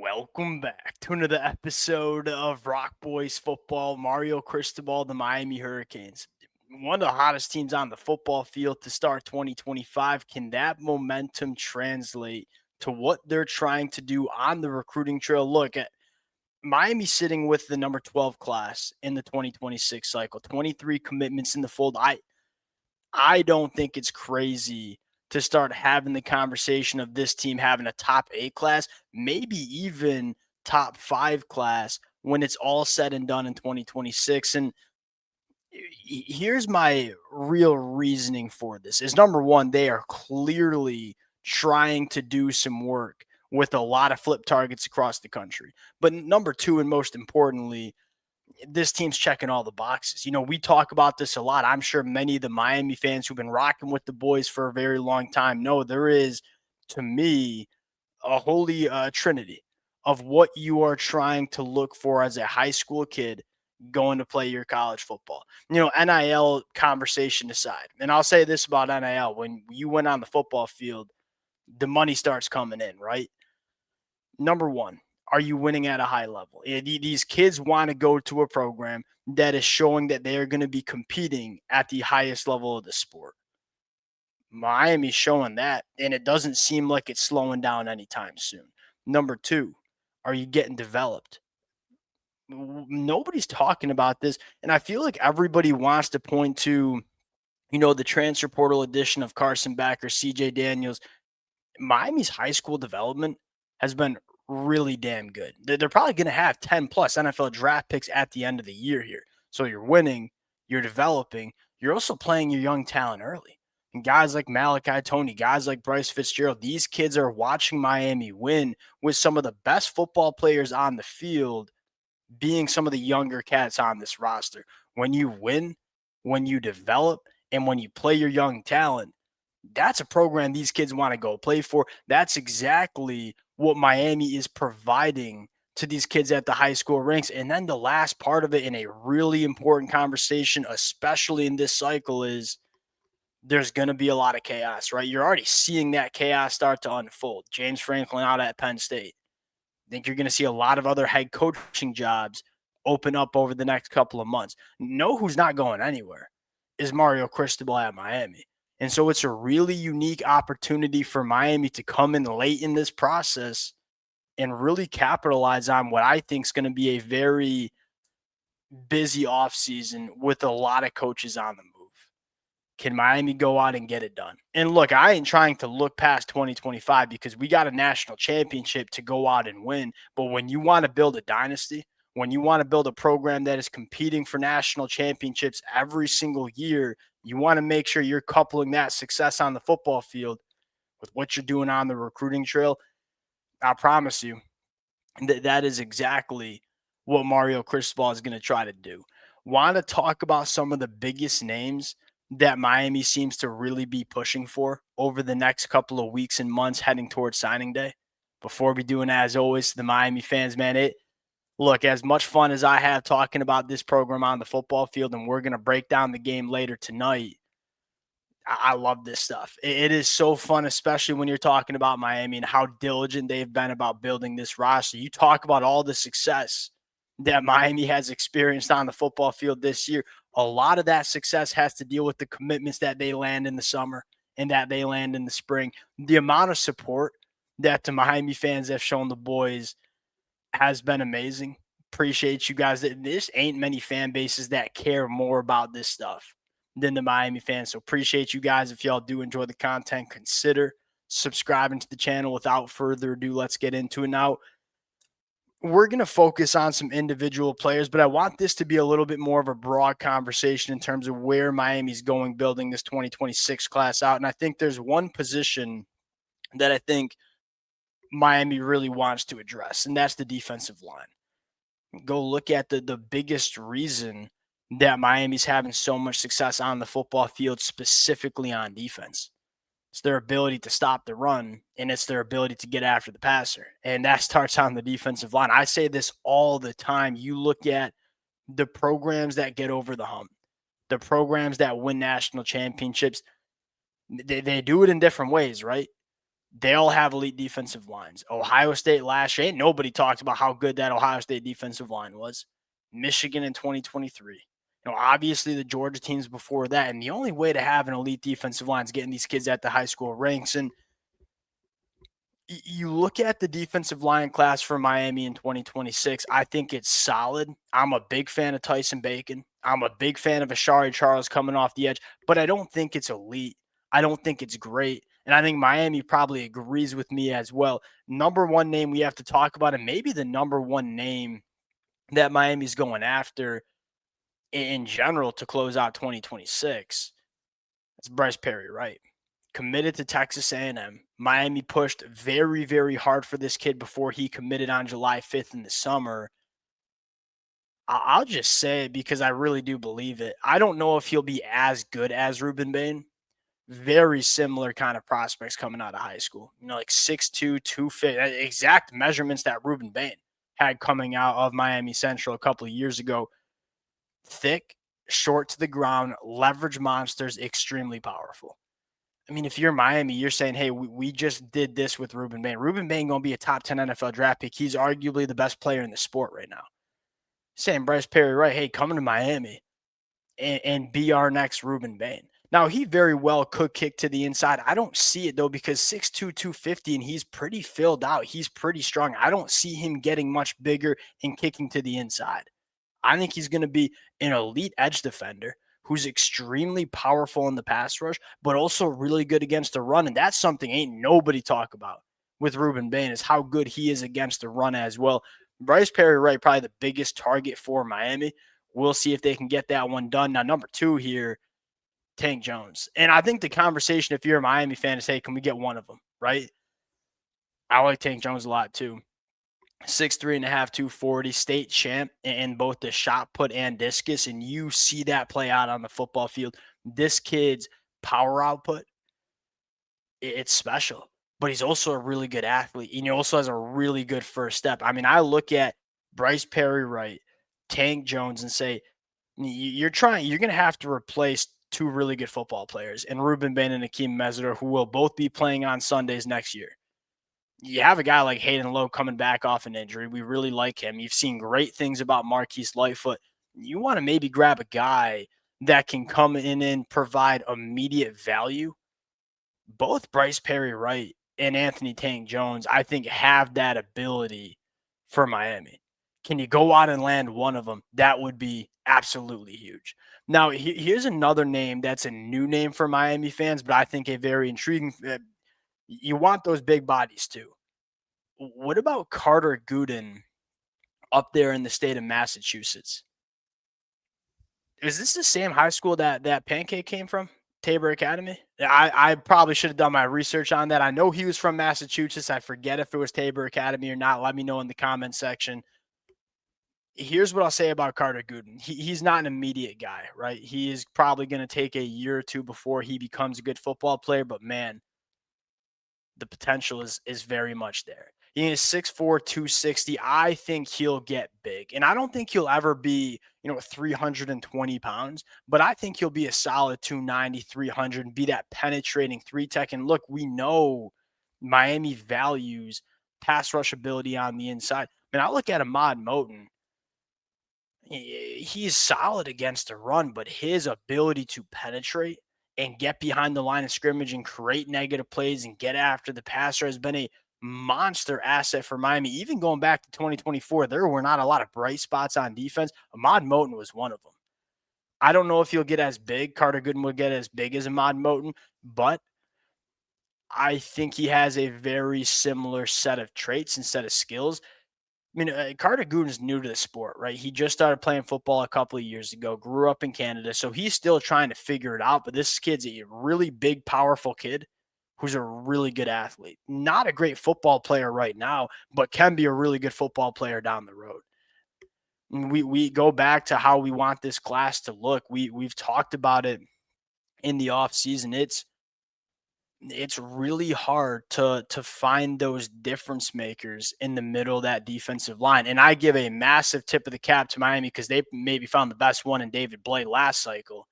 Welcome back to another episode of Rock Boys Football. Mario Cristobal, the Miami Hurricanes. One of the hottest teams on the football field to start 2025. Can that momentum translate to what they're trying to do on the recruiting trail? Look at Miami sitting with the number 12 class in the 2026 cycle, 23 commitments in the fold. I don't think it's crazy to start having the conversation of this team having a top 8 class, maybe even top 5 class when it's all said and done in 2026. And here's my real reasoning for this is number one, they are clearly trying to do some work with a lot of flip targets across the country. But number two, and most importantly, this team's checking all the boxes. We talk about this a lot. I'm sure many of the Miami fans who've been rocking with the boys for a very long time know there is, to me, a holy trinity of what you are trying to look for as a high school kid going to play your college football. NIL conversation aside, and I'll say this about NIL: when you went on the football field, the money starts coming in, right? Number one, are you winning at a high level? These kids want to go to a program that is showing that they are going to be competing at the highest level of the sport. Miami's showing that, and it doesn't seem like it's slowing down anytime soon. Number two, are you getting developed? Nobody's talking about this, and I feel like everybody wants to point to, the transfer portal edition of Carson Beck or CJ Daniels. Miami's high school development has been really damn good. They're probably going to have 10 plus NFL draft picks at the end of the year here. So you're winning, you're developing, you're also playing your young talent early. And guys like Malachi Tony, guys like Bryce Fitzgerald, these kids are watching Miami win with some of the best football players on the field being some of the younger cats on this roster. When you win, when you develop, and when you play your young talent, that's a program these kids want to go play for. That's exactly what Miami is providing to these kids at the high school ranks. And then the last part of it, in a really important conversation, especially in this cycle, is there's going to be a lot of chaos, right? You're already seeing that chaos start to unfold. James Franklin out at Penn State. I think you're going to see a lot of other head coaching jobs open up over the next couple of months. Know who's not going anywhere is Mario Cristobal at Miami. And so it's a really unique opportunity for Miami to come in late in this process and really capitalize on what I think is going to be a very busy offseason with a lot of coaches on the move. Can Miami go out and get it done? And look, I ain't trying to look past 2025 because we got a national championship to go out and win. But when you want to build a dynasty, when you want to build a program that is competing for national championships every single year, you want to make sure you're coupling that success on the football field with what you're doing on the recruiting trail. I promise you that is exactly what Mario Cristobal is going to try to do. Want to talk about some of the biggest names that Miami seems to really be pushing for over the next couple of weeks and months heading towards signing day? Before we do, and as always, the Miami fans, man, look, as much fun as I have talking about this program on the football field, and we're going to break down the game later tonight. I love this stuff. It is so fun, especially when you're talking about Miami and how diligent they've been about building this roster. You talk about all the success that Miami has experienced on the football field this year. A lot of that success has to deal with the commitments that they land in the summer and that they land in the spring. The amount of support that the Miami fans have shown the boys has been amazing. Appreciate you guys. There ain't many fan bases that care more about this stuff than the Miami fans. So appreciate you guys. If y'all do enjoy the content, consider subscribing to the channel. Without further ado, let's get into it now. We're going to focus on some individual players, but I want this to be a little bit more of a broad conversation in terms of where Miami's going building this 2026 class out. And I think there's one position that I think Miami really wants to address, and that's the defensive line. Go look at the biggest reason that Miami's having so much success on the football field, specifically on defense. It's their ability to stop the run, and it's their ability to get after the passer. And that starts on the defensive line. I say this all the time. You look at the programs that get over the hump, the programs that win national championships, they do it in different ways, right? They all have elite defensive lines. Ohio State last year, ain't nobody talked about how good that Ohio State defensive line was. Michigan in 2023. Obviously the Georgia teams before that. And the only way to have an elite defensive line is getting these kids at the high school ranks. And you look at the defensive line class for Miami in 2026, I think it's solid. I'm a big fan of Tyson Bacon. I'm a big fan of Ashari Charles coming off the edge, but I don't think it's elite. I don't think it's great. And I think Miami probably agrees with me as well. Number one name we have to talk about, and maybe the number one name that Miami's going after in general to close out 2026, it's Bryce Perry, right? Committed to Texas A&M. Miami pushed very, very hard for this kid before he committed on July 5th in the summer. I'll just say it because I really do believe it. I don't know if he'll be as good as Ruben Bain. Very similar kind of prospects coming out of high school. Like 6'2", 250, exact measurements that Ruben Bain had coming out of Miami Central a couple of years ago. Thick, short to the ground, leverage monsters, extremely powerful. I mean, if you're Miami, you're saying, hey, we just did this with Ruben Bain. Ruben Bain going to be a top 10 NFL draft pick. He's arguably the best player in the sport right now. Saying Bryce Perry, right, hey, come to Miami and be our next Ruben Bain. Now, he very well could kick to the inside. I don't see it, though, because 6'2", 250, and he's pretty filled out. He's pretty strong. I don't see him getting much bigger and kicking to the inside. I think he's going to be an elite edge defender who's extremely powerful in the pass rush, but also really good against the run. And that's something ain't nobody talk about with Ruben Bain, is how good he is against the run as well. Bryce Perry, right, probably the biggest target for Miami. We'll see if they can get that one done. Now, number two here, Tank Jones. And I think the conversation, if you're a Miami fan, is, hey, can we get one of them, right? I like Tank Jones a lot too. 6'3.5", 240, state champ in both the shot put and discus. And you see that play out on the football field. This kid's power output, it's special, but he's also a really good athlete. And he also has a really good first step. I mean, I look at Bryce Perry, right, Tank Jones, and say, you're going to have to replace two really good football players, and Ruben Bain and Akeem Mesidor, who will both be playing on Sundays next year. You have a guy like Hayden Lowe coming back off an injury. We really like him. You've seen great things about Marquise Lightfoot. You want to maybe grab a guy that can come in and provide immediate value. Both Bryce Perry Wright and Anthony Tank Jones, I think, have that ability for Miami. Can you go out and land one of them? That would be absolutely huge. Now, here's another name that's a new name for Miami fans, but I think a very intriguing. You want those big bodies too. What about Carter Gooden up there in the state of Massachusetts? Is this the same high school that Pancake came from? Tabor Academy? I probably should have done my research on that. I know he was from Massachusetts. I forget if it was Tabor Academy or not. Let me know in the comment section. Here's what I'll say about Carter Gooden. He's not an immediate guy, right? He is probably going to take a year or two before he becomes a good football player, but man, the potential is very much there. He is 6'4", 260. I think he'll get big. And I don't think he'll ever be, 320 pounds, but I think he'll be a solid 290, 300 and be that penetrating three tech. And look, we know Miami values pass rush ability on the inside. I mean, I look at Ahmad Moten. He's solid against the run, but his ability to penetrate and get behind the line of scrimmage and create negative plays and get after the passer has been a monster asset for Miami. Even going back to 2024, there were not a lot of bright spots on defense. Ahmad Moten was one of them. I don't know if he'll get as big. Carter Gooden will get as big as Ahmad Moten, but I think he has a very similar set of traits and set of skills. I mean, Carter Gooden is new to the sport, right? He just started playing football a couple of years ago, grew up in Canada, so he's still trying to figure it out. But this kid's a really big, powerful kid who's a really good athlete. Not a great football player right now, but can be a really good football player down the road. And we go back to how we want this class to look. We've talked about it in the offseason. It's really hard to find those difference makers in the middle of that defensive line. And I give a massive tip of the cap to Miami because they maybe found the best one in David Blay last cycle.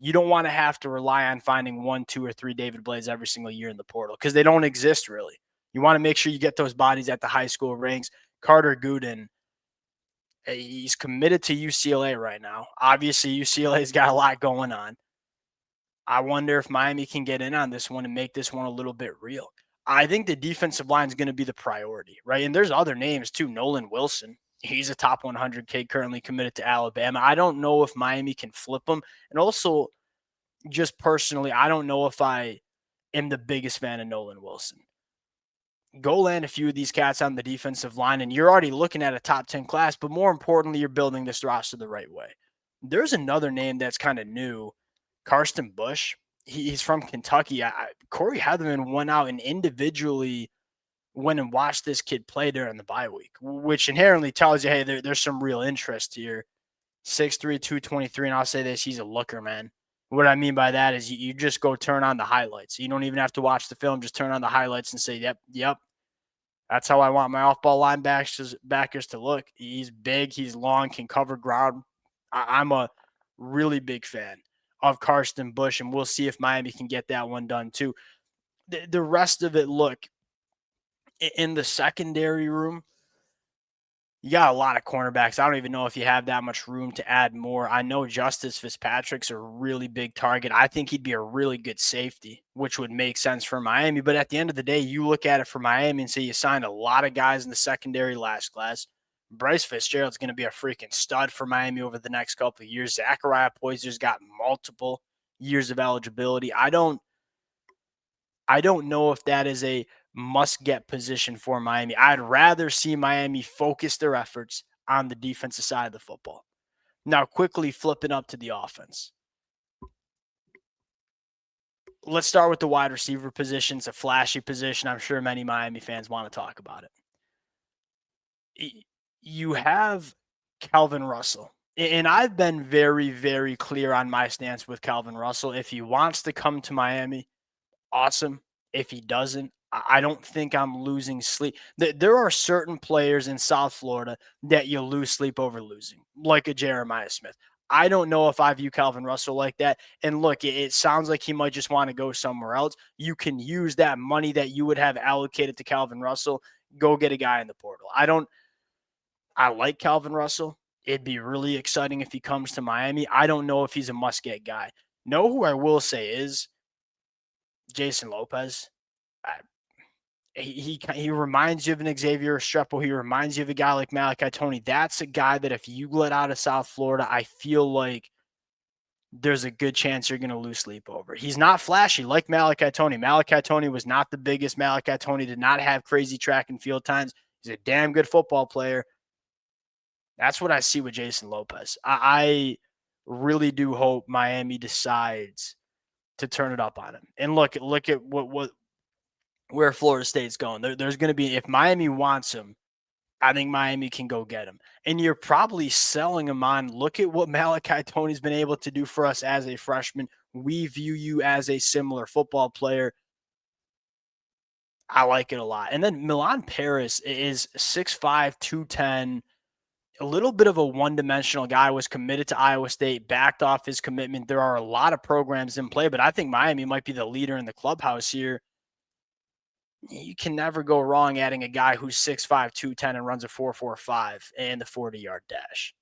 You don't want to have to rely on finding 1, 2, or 3 David Blaze every single year in the portal because they don't exist really. You want to make sure you get those bodies at the high school ranks. Carter Gooden, he's committed to UCLA right now. Obviously, UCLA's got a lot going on. I wonder if Miami can get in on this one and make this one a little bit real. I think the defensive line is going to be the priority, right? And there's other names too. Nolan Wilson, he's a top 100 kid currently committed to Alabama. I don't know if Miami can flip him. And also, just personally, I don't know if I am the biggest fan of Nolan Wilson. Go land a few of these cats on the defensive line, and you're already looking at a top 10 class, but more importantly, you're building this roster the right way. There's another name that's kind of new, Karsten Bush. He's from Kentucky. Corey Heatherman went out and individually went and watched this kid play during the bye week, which inherently tells you, hey, there's some real interest here. 6'3", 223, and I'll say this, he's a looker, man. What I mean by that is you just go turn on the highlights. You don't even have to watch the film. Just turn on the highlights and say, yep. That's how I want my off-ball linebackers to look. He's big, he's long, can cover ground. I'm a really big fan of Karsten Bush, and we'll see if Miami can get that one done too. The rest of it, look, in the secondary room, you got a lot of cornerbacks. I don't even know if you have that much room to add more. I know Justice Fitzpatrick's a really big target. I think he'd be a really good safety, which would make sense for Miami. But at the end of the day, you look at it for Miami and say you signed a lot of guys in the secondary last class. Bryce Fitzgerald's going to be a freaking stud for Miami over the next couple of years. Zachariah Poizer's got multiple years of eligibility. I don't know if that is a must-get position for Miami. I'd rather see Miami focus their efforts on the defensive side of the football. Now, quickly flipping up to the offense. Let's start with the wide receiver position. It's a flashy position. I'm sure many Miami fans want to talk about it. You have Calvin Russell. And I've been very, very clear on my stance with Calvin Russell. If he wants to come to Miami, awesome. If he doesn't, I don't think I'm losing sleep. There are certain players in South Florida that you lose sleep over losing, like a Jeremiah Smith. I don't know if I view Calvin Russell like that. And look, it sounds like he might just want to go somewhere else. You can use that money that you would have allocated to Calvin Russell, go get a guy in the portal. I like Calvin Russell. It'd be really exciting if he comes to Miami. I don't know if he's a must-get guy. Know who I will say is Jason Lopez. He reminds you of an Xavier Restrepo. He reminds you of a guy like Malachi Toney. That's a guy that if you let out of South Florida, I feel like there's a good chance you're going to lose sleep over. He's not flashy like Malachi Toney. Malachi Toney was not the biggest. Malachi Toney did not have crazy track and field times. He's a damn good football player. That's what I see with Jason Lopez. I really do hope Miami decides to turn it up on him. And look at where Florida State's going. There's going to be, if Miami wants him, I think Miami can go get him. And you're probably selling him on, look at what Malachi Toney's been able to do for us as a freshman. We view you as a similar football player. I like it a lot. And then Milan Paris is 6'5", 210, a little bit of a one-dimensional guy, was committed to Iowa State, backed off his commitment. There are a lot of programs in play, but I think Miami might be the leader in the clubhouse here. You can never go wrong adding a guy who's 6'5", 210 and runs a 4.45 and the 40-yard dash.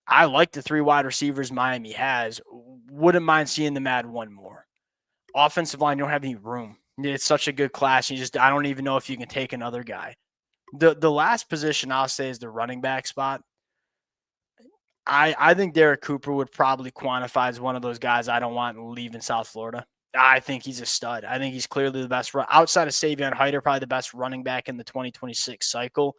I like the three wide receivers Miami has. Wouldn't mind seeing them add one more. Offensive line, you don't have any room. It's such a good class. I don't even know if you can take another guy. The last position I'll say is the running back spot. I think Derek Cooper would probably quantify as one of those guys I don't want leaving South Florida. I think he's a stud. I think he's clearly the best outside of Savion Hyder, probably the best running back in the 2026 cycle.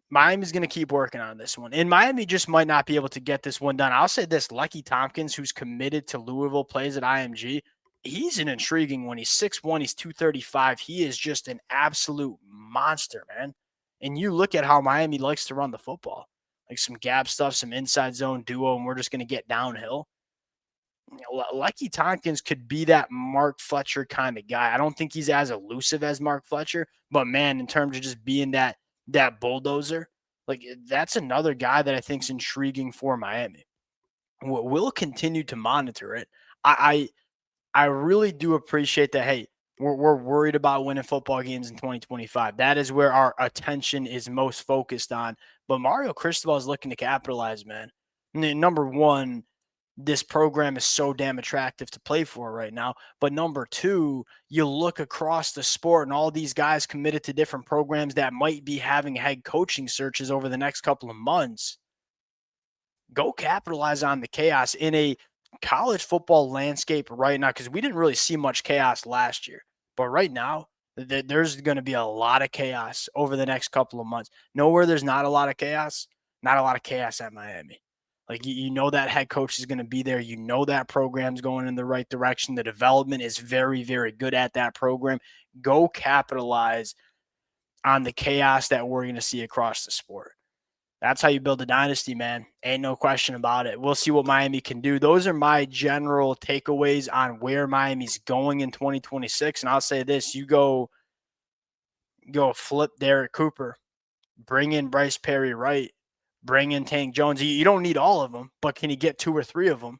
Miami's going to keep working on this one. And Miami just might not be able to get this one done. I'll say this, Lucky Tompkins, who's committed to Louisville, plays at IMG. He's an intriguing one. He's 6'1", he's 235. He is just an absolute monster, man. And you look at how Miami likes to run the football. Like some gap stuff, some inside zone duo, and we're just going to get downhill. Lucky Tompkins could be that Mark Fletcher kind of guy. I don't think he's as elusive as Mark Fletcher, but man, in terms of just being that bulldozer, like that's another guy that I think is intriguing for Miami. we'll continue to monitor it. I really do appreciate that. Hey, we're worried about winning football games in 2025. That is where our attention is most focused on. But Mario Cristobal is looking to capitalize, man. Number one, this program is so damn attractive to play for right now. But number two, you look across the sport and all these guys committed to different programs that might be having head coaching searches over the next couple of months. Go capitalize on the chaos in a college football landscape right now, because we didn't really see much chaos last year. But right now, there's going to be a lot of chaos over the next couple of months. Nowhere there's not a lot of chaos, not a lot of chaos at Miami. Like, you know that head coach is going to be there. You know that program's going in the right direction. The development is very, very good at that program. Go capitalize on the chaos that we're going to see across the sport. That's how you build a dynasty, man. Ain't no question about it. We'll see what Miami can do. Those are my general takeaways on where Miami's going in 2026. And I'll say this: go flip Derek Cooper, bring in Bryce Perry Wright, bring in Tank Jones. You don't need all of them, but can you get 2 or 3 of them?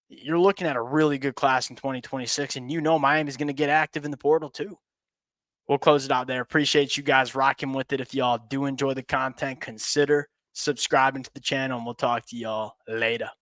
You're looking at a really good class in 2026, and Miami's going to get active in the portal too. We'll close it out there. Appreciate you guys rocking with it. If y'all do enjoy the content, consider subscribing to the channel, and we'll talk to y'all later.